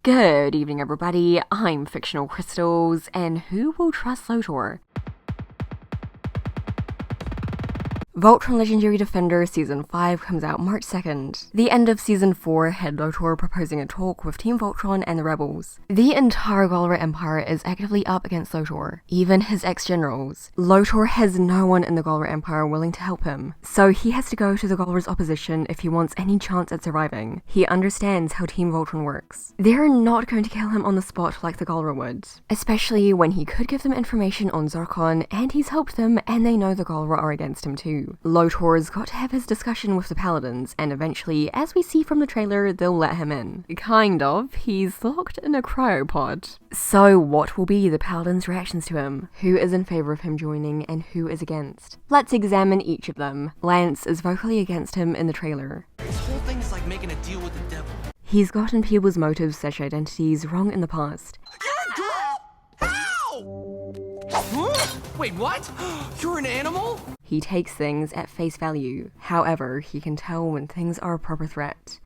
Good evening, everybody. I'm Fictional Crystals, and who will trust Lotor? Voltron Legendary Defender Season 5 comes out March 2nd. The end of Season 4 had Lotor proposing a talk with Team Voltron and the Rebels. The entire Galra Empire is actively up against Lotor, even his ex-generals. Lotor has no one in the Galra Empire willing to help him, so he has to go to the Galra's opposition if he wants any chance at surviving. He understands how Team Voltron works. They're not going to kill him on the spot like the Galra would, especially when he could give them information on Zarkon and he's helped them and they know the Galra are against him too. Lotor's got to have his discussion with the paladins, and eventually, as we see from the trailer, they'll let him in. Kind of. He's locked in a cryopod. So what will be the paladins' reactions to him? Who is in favor of him joining and who is against? Let's examine each of them. Lance is vocally against him in the trailer. This whole thing is like making a deal with the devil. He's gotten people's motives/identities wrong in the past. You're a girl? How? Huh? Wait, what? You're an animal? He takes things at face value. However, he can tell when things are a proper threat.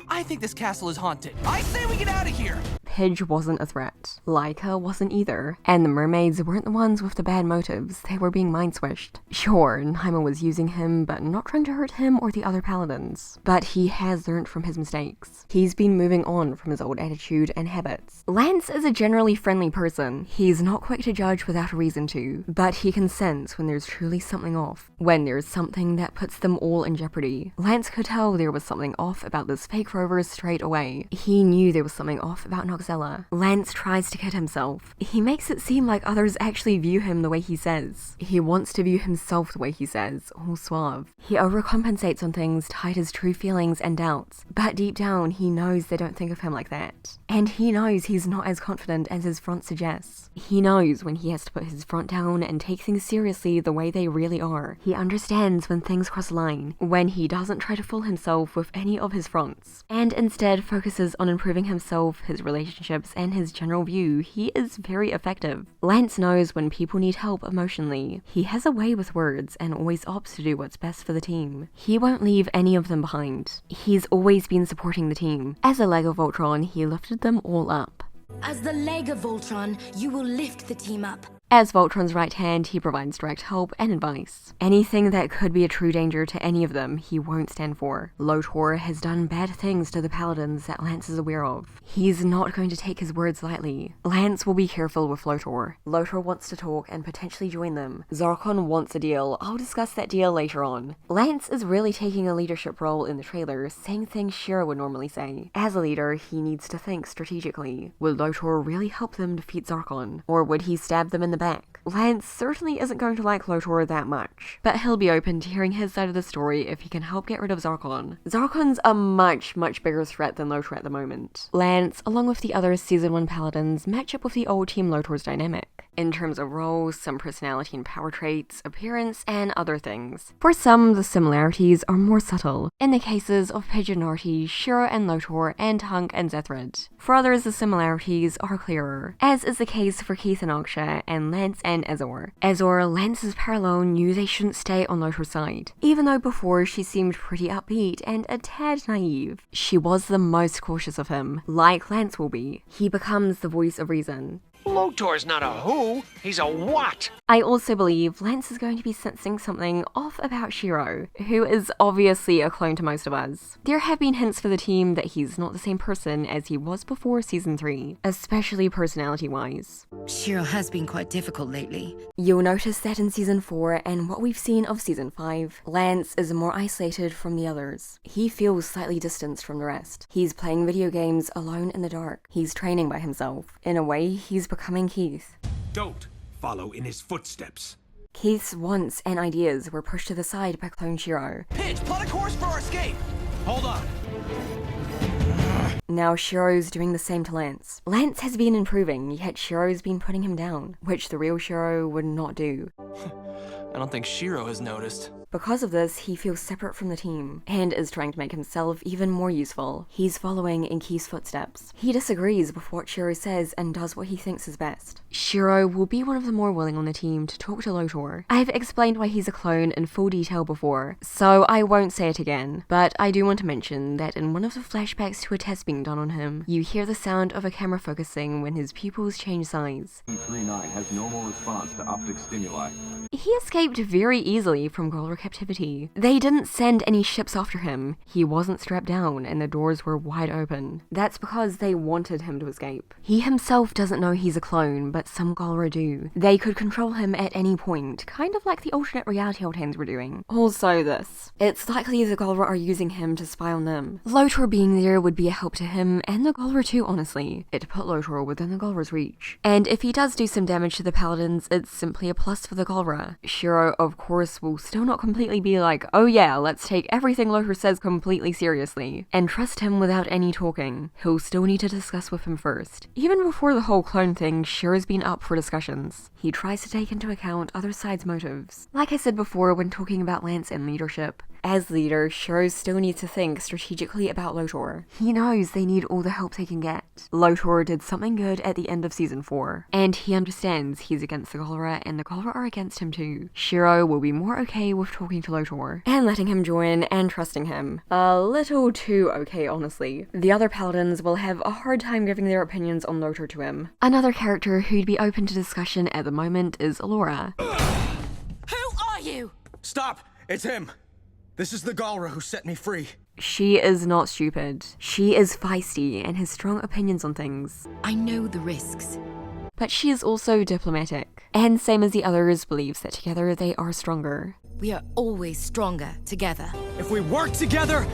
I think this castle is haunted. I say we get out of here! Pidge wasn't a threat. Laika wasn't either. And the mermaids weren't the ones with the bad motives. They were being mind-swished. Sure, Naima was using him, but not trying to hurt him or the other paladins. But he has learned from his mistakes. He's been moving on from his old attitude and habits. Lance is a generally friendly person. He's not quick to judge without a reason to, but he can sense when there's truly something off. When there's something that puts them all in jeopardy. Lance could tell there was something off about this fake rover straight away. He knew there was something off about Noxella. Lance tries to kid himself. He makes it seem like others actually view him the way he says. He wants to view himself the way he says, all suave. He overcompensates on things to hide his true feelings and doubts, but deep down he knows they don't think of him like that. And he knows he's not as confident as his front suggests. He knows when he has to put his front down and take things seriously the way they really are. He understands when things cross a line, when he doesn't try to fool himself with any of his fronts, and instead focuses on improving himself, his relationships, and his general view. He is very effective. Lance knows when people need help emotionally. He has a way with words and always opts to do what's best for the team. He won't leave any of them behind. He's always been supporting the team. As a leg of Voltron, he lifted them all up. As the leg of Voltron, you will lift the team up. As Voltron's right hand, he provides direct help and advice. Anything that could be a true danger to any of them, he won't stand for. Lotor has done bad things to the paladins that Lance is aware of. He's not going to take his words lightly. Lance will be careful with Lotor. Lotor wants to talk and potentially join them. Zarkon wants a deal. I'll discuss that deal later on. Lance is really taking a leadership role in the trailer, saying things Shiro would normally say. As a leader, he needs to think strategically. Would Lotor really help them defeat Zarkon? Or would he stab them in the back? Lance certainly isn't going to like Lotor that much, but he'll be open to hearing his side of the story if he can help get rid of Zarkon. Zarkon's a much bigger threat than Lotor at the moment. Lance, along with the other Season 1 paladins, match up with the old Team Lotor's dynamic. In terms of roles, some personality and power traits, appearance, and other things. For some, the similarities are more subtle, in the cases of Pidge and Narty, Shiro and Lotor, and Hunk and Zethrid. For others, the similarities are clearer, as is the case for Keith and Aksha, and Lance and Azor. Azor, Lance's parallel, knew they shouldn't stay on Lotor's side, even though before she seemed pretty upbeat and a tad naive. She was the most cautious of him, like Lance will be. He becomes the voice of reason. Lotor's not a who, he's a what? I also believe Lance is going to be sensing something off about Shiro, who is obviously a clone to most of us. There have been hints for the team that he's not the same person as he was before Season 3, especially personality-wise. Shiro has been quite difficult lately. You'll notice that in Season 4 and what we've seen of Season 5, Lance is more isolated from the others. He feels slightly distanced from the rest. He's playing video games alone in the dark. He's training by himself. In a way, he's becoming Keith. Don't follow in his footsteps. Keith's wants and ideas were pushed to the side by clone Shiro. Pidge, plot a course for our escape! Hold on. Now Shiro's doing the same to Lance. Lance has been improving, yet Shiro's been putting him down, which the real Shiro would not do. I don't think Shiro has noticed. Because of this, he feels separate from the team, and is trying to make himself even more useful. He's following in Key's footsteps. He disagrees with what Shiro says and does what he thinks is best. Shiro will be one of the more willing on the team to talk to Lotor. I've explained why he's a clone in full detail before, so I won't say it again, but I do want to mention that in one of the flashbacks to a test being done on him, you hear the sound of a camera focusing when his pupils change size. E39 has normal response to optic stimuli. He escaped very easily from galra captivity. They didn't send any ships after him. He wasn't strapped down and the doors were wide open. That's because they wanted him to escape. He himself doesn't know he's a clone, but some galra do. They could control him at any point, kind of like the alternate reality old hands were doing. Also this. It's likely the galra are using him to spy on them. Lotor being there would be a help to him, and the galra too, honestly. It put Lotor within the galra's reach. And if he does do some damage to the paladins, it's simply a plus for the galra. Shiro, of course, will still not completely be like, oh yeah, let's take everything Lotor says completely seriously, and trust him without any talking. He'll still need to discuss with him first. Even before the whole clone thing, Shiro's been up for discussions. He tries to take into account other sides' motives. Like I said before when talking about Lance and leadership, as leader, Shiro still needs to think strategically about Lotor. He knows they need all the help they can get. Lotor did something good at the end of season 4, and he understands he's against the galra and the galra are against him too. Shiro will be more okay with talking to Lotor and letting him join and trusting him. A little too okay, honestly. The other paladins will have a hard time giving their opinions on Lotor to him. Another character who'd be open to discussion at the moment is Allura. Who are you? Stop! It's him! This is the Galra who set me free. She is not stupid. She is feisty and has strong opinions on things. I know the risks. But she is also diplomatic, and same as the others, believes that together they are stronger. We are always stronger together. If we work together,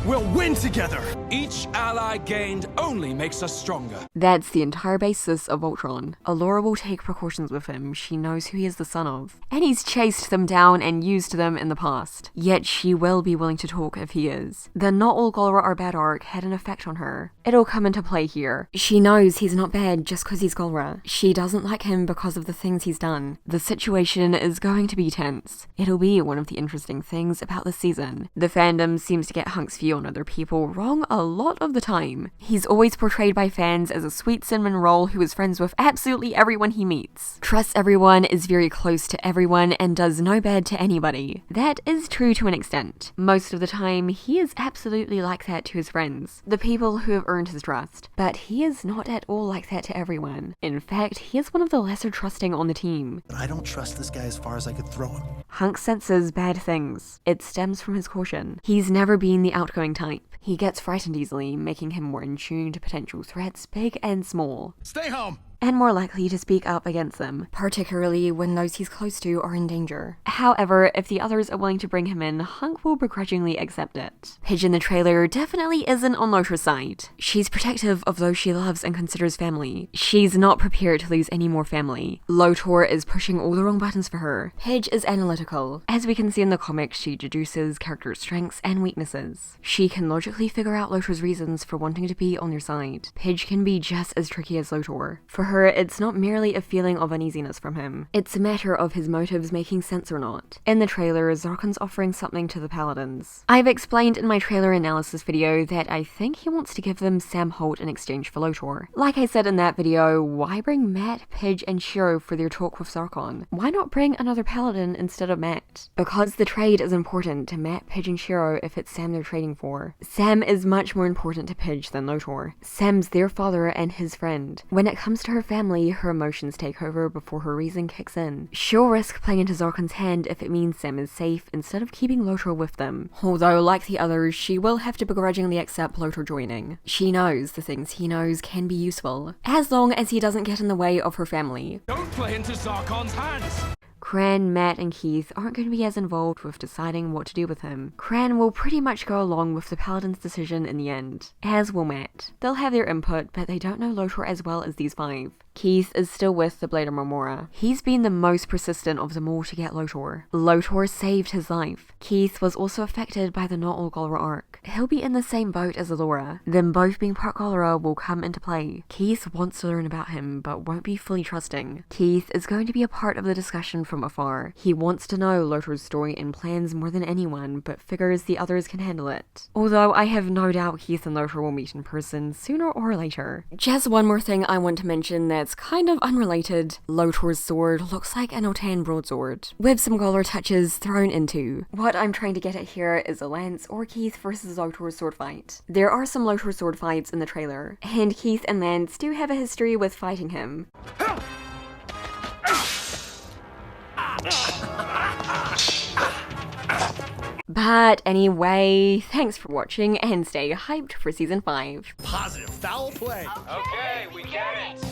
we'll win together. Each ally gained only makes us stronger. That's the entire basis of Voltron. Allura will take precautions with him. She knows who he is the son of, and he's chased them down and used them in the past. Yet she will be willing to talk if he is. The not all galra are bad arc had an effect on her. It'll come into play here. She knows he's not bad just because he's galra. She doesn't like him because of the things he's done. The situation is going to be tense. It'll be one of the interesting things about this season. The fandom seems to get Hunk's view on other people wrong a lot of the time. He's always portrayed by fans as a sweet cinnamon roll who is friends with absolutely everyone he meets, trusts everyone, is very close to everyone, and does no bad to anybody. That is true to an extent. Most of the time, he is absolutely like that to his friends, the people who have earned his trust, but he is not at all like that to everyone. In fact, he is one of the lesser trusting on the team. I don't trust this guy as far as I could throw him. Hunk senses bad things. It stems from his caution. He's never been the outgoing type. He gets frightened easily, making him more in tune to potential threats, big and small. Stay home! And more likely to speak up against them, particularly when those he's close to are in danger. However, if the others are willing to bring him in, Hunk will begrudgingly accept it. Pidge in the trailer definitely isn't on Lotor's side. She's protective of those she loves and considers family. She's not prepared to lose any more family. Lotor is pushing all the wrong buttons for her. Pidge is analytical. As we can see in the comics, she deduces character strengths and weaknesses. She can logically figure out Lotor's reasons for wanting to be on their side. Pidge can be just as tricky as Lotor. For her, it's not merely a feeling of uneasiness from him. It's a matter of his motives making sense or not. In the trailer, Zarkon's offering something to the paladins. I've explained in my trailer analysis video that I think he wants to give them Sam Holt in exchange for Lotor. Like I said in that video, why bring Matt, Pidge, and Shiro for their talk with Zarkon? Why not bring another paladin instead of Matt? Because the trade is important to Matt, Pidge, and Shiro if it's Sam they're trading for. Sam is much more important to Pidge than Lotor. Sam's their father and his friend. When it comes to her family, her emotions take over before her reason kicks in. She'll risk playing into Zarkon's hand if it means Sam is safe instead of keeping Lotor with them. Although, like the others, she will have to begrudgingly accept Lotor joining. She knows the things he knows can be useful, as long as he doesn't get in the way of her family. Don't play into Zarkon's hands! Cran, Matt, and Keith aren't going to be as involved with deciding what to do with him. Cran will pretty much go along with the Paladin's decision in the end, as will Matt. They'll have their input, but they don't know Lotor as well as these 5. Keith is still with the Blade of Marmora. He's been the most persistent of them all to get Lotor. Lotor saved his life. Keith was also affected by the Not All Galra arc. He'll be in the same boat as Allura. Them both being part Galra will come into play. Keith wants to learn about him, but won't be fully trusting. Keith is going to be a part of the discussion from afar. He wants to know Lotor's story and plans more than anyone, but figures the others can handle it. Although I have no doubt Keith and Lotor will meet in person sooner or later. Just one more thing I want to mention that's kind of unrelated. Lotor's sword looks like an Otan broadsword, with some Galra touches thrown into. What I'm trying to get at here is a Lance or Keith versus Lotor's sword fight. There are some Lotor sword fights in the trailer, and Keith and Lance do have a history with fighting him. But anyway, thanks for watching and stay hyped for season 5. Positive foul play. Okay, we get it.